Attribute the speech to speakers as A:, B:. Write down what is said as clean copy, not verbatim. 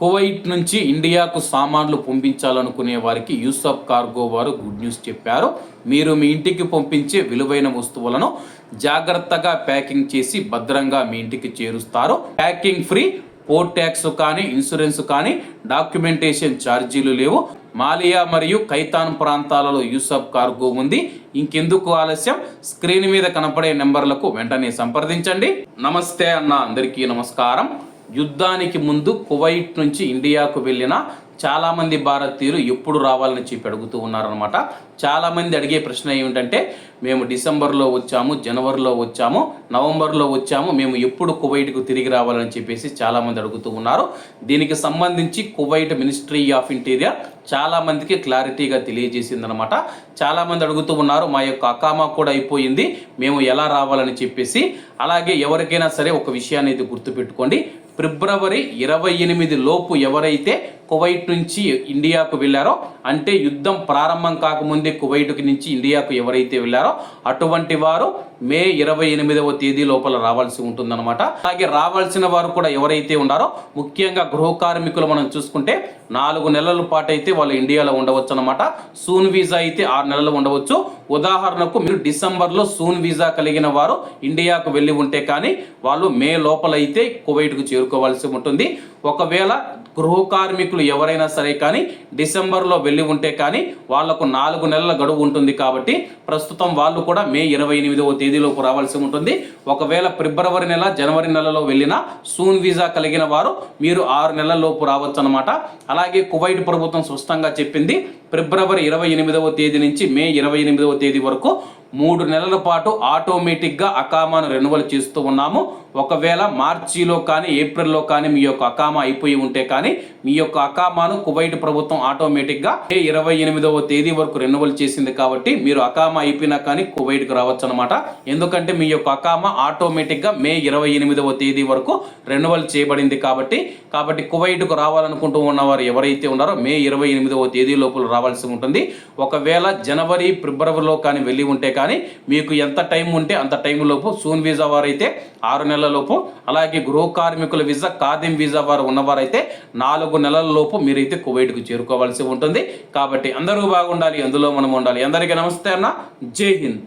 A: Kuwait నుంచి ఇండియాకు సామాన్లు పంపించాలనుకునే వారికి యూసఫ్ కార్గో వారు గుడ్ న్యూస్ చెప్పారు. మీరు మీ ఇంటికి పంపించే విలువైన వస్తువులను జాగ్రత్తగా ప్యాకింగ్ చేసి భద్రంగా మీ ఇంటికి చేరుస్తారు. ప్యాకింగ్ ఫ్రీ, పోర్ట్ ట్యాక్స్ కానీ ఇన్సూరెన్స్ కానీ డాక్యుమెంటేషన్ ఛార్జీలు లేవు. మాలియా మరియు ఖైతాన్ ప్రాంతాలలో యూసఫ్ కార్గో ఉంది. ఇంకెందుకు ఆలస్యం, స్క్రీన్ మీద కనపడే నెంబర్లకు వెంటనే సంప్రదించండి. నమస్తే అన్న, అందరికీ నమస్కారం. యుద్ధానికి ముందు కువైట్ నుంచి ఇండియాకు వెళ్ళిన చాలామంది భారతీయులు ఎప్పుడు రావాలని చెప్పి అడుగుతూ ఉన్నారనమాట. చాలామంది అడిగే ప్రశ్న ఏమిటంటే, మేము డిసెంబర్లో వచ్చాము, జనవరిలో వచ్చాము, నవంబర్లో వచ్చాము, మేము ఎప్పుడు కువైట్కు తిరిగి రావాలని చెప్పేసి చాలామంది అడుగుతూ ఉన్నారు. దీనికి సంబంధించి కువైట్ మినిస్ట్రీ ఆఫ్ ఇంటీరియర్ చాలామందికి క్లారిటీగా తెలియజేసిందనమాట. చాలామంది అడుగుతూ ఉన్నారు, మా యొక్క అకామా కూడా అయిపోయింది, మేము ఎలా రావాలని చెప్పేసి. అలాగే ఎవరికైనా సరే ఒక విషయాన్ని అయితే గుర్తుపెట్టుకోండి, ఫిబ్రవరి 28 లోపు ఎవరైతే కువైట్ నుంచి ఇండియాకు వెళ్ళారో, అంటే యుద్ధం ప్రారంభం కాకముందే కువైట్కి నుంచి ఇండియాకు ఎవరైతే వెళ్ళారో అటువంటి వారు మే 28వ తేదీ లోపల రావాల్సి ఉంటుందన్నమాట. అలాగే రావాల్సిన వారు కూడా ఎవరైతే ఉన్నారో, ముఖ్యంగా గృహ కార్మికులు మనం చూసుకుంటే 4 నెలల పాటు అయితే వాళ్ళు ఇండియాలో ఉండవచ్చు అనమాట. సూన్ వీసా అయితే 6 నెలలు ఉండవచ్చు. ఉదాహరణకు మీరు డిసెంబర్లో సూన్ వీసా కలిగిన వారు ఇండియాకు వెళ్ళి ఉంటే కానీ వాళ్ళు మే లోపల అయితే కువైట్కు చేరుకోవాల్సి ఉంటుంది. ఒకవేళ గృహ కార్మికులు ఎవరైనా సరే కానీ డిసెంబర్లో వెళ్ళి ఉంటే కానీ వాళ్లకు 4 నెలల గడువు ఉంటుంది. కాబట్టి ప్రస్తుతం వాళ్ళు కూడా మే 28వ తేదీలోపు రావాల్సి ఉంటుంది. ఒకవేళ ఫిబ్రవరి నెల, జనవరి నెలలో వెళ్ళినా సూన్ వీసా కలిగిన వారు మీరు 6 నెలల లోపు రావచ్చు అనమాట. అలాగే కువైట్ ప్రభుత్వం స్పష్టంగా చెప్పింది, ఫిబ్రవరి 28వ తేదీ నుంచి మే 28వ తేదీ వరకు 3 నెలల పాటు ఆటోమేటిక్గా అకామాను రెన్యువల్ చేస్తూ ఉన్నాము. ఒకవేళ మార్చిలో కానీ ఏప్రిల్లో కానీ మీ యొక్క అకామా అయిపోయి ఉంటే కానీ మీ యొక్క అకామాను కువైట్ ప్రభుత్వం ఆటోమేటిక్గా మే 28వ తేదీ వరకు రెన్యువల్ చేసింది. కాబట్టి మీరు అకామా అయిపోయినా కానీ కువైట్కు రావచ్చు అనమాట. ఎందుకంటే మీ యొక్క అకామా ఆటోమేటిక్గా మే 28వ తేదీ వరకు రెన్యువల్ చేయబడింది. కాబట్టి కువైట్కు రావాలనుకుంటూ ఉన్నవారు ఎవరైతే ఉన్నారో మే 28వ తేదీ లోపల రావాల్సి ఉంటుంది. ఒకవేళ జనవరి, ఫిబ్రవరిలో కానీ వెళ్ళి ఉంటే కానీ మీకు ఎంత టైం ఉంటే అంత టైం లోపు, సూన్ వీసా వారైతే 6 నెలల లోపు, అలాగే గృహ కార్మికుల వీసా, ఖాదిం వీసా వారు ఉన్నవారైతే 4 నెలల లోపు మీరైతే కువైట్కు చేరుకోవాల్సి ఉంటుంది. కాబట్టి అందరూ బాగుండాలి, అందులో మనం ఉండాలి. అందరికీ నమస్తే అన్న, జై హింద్.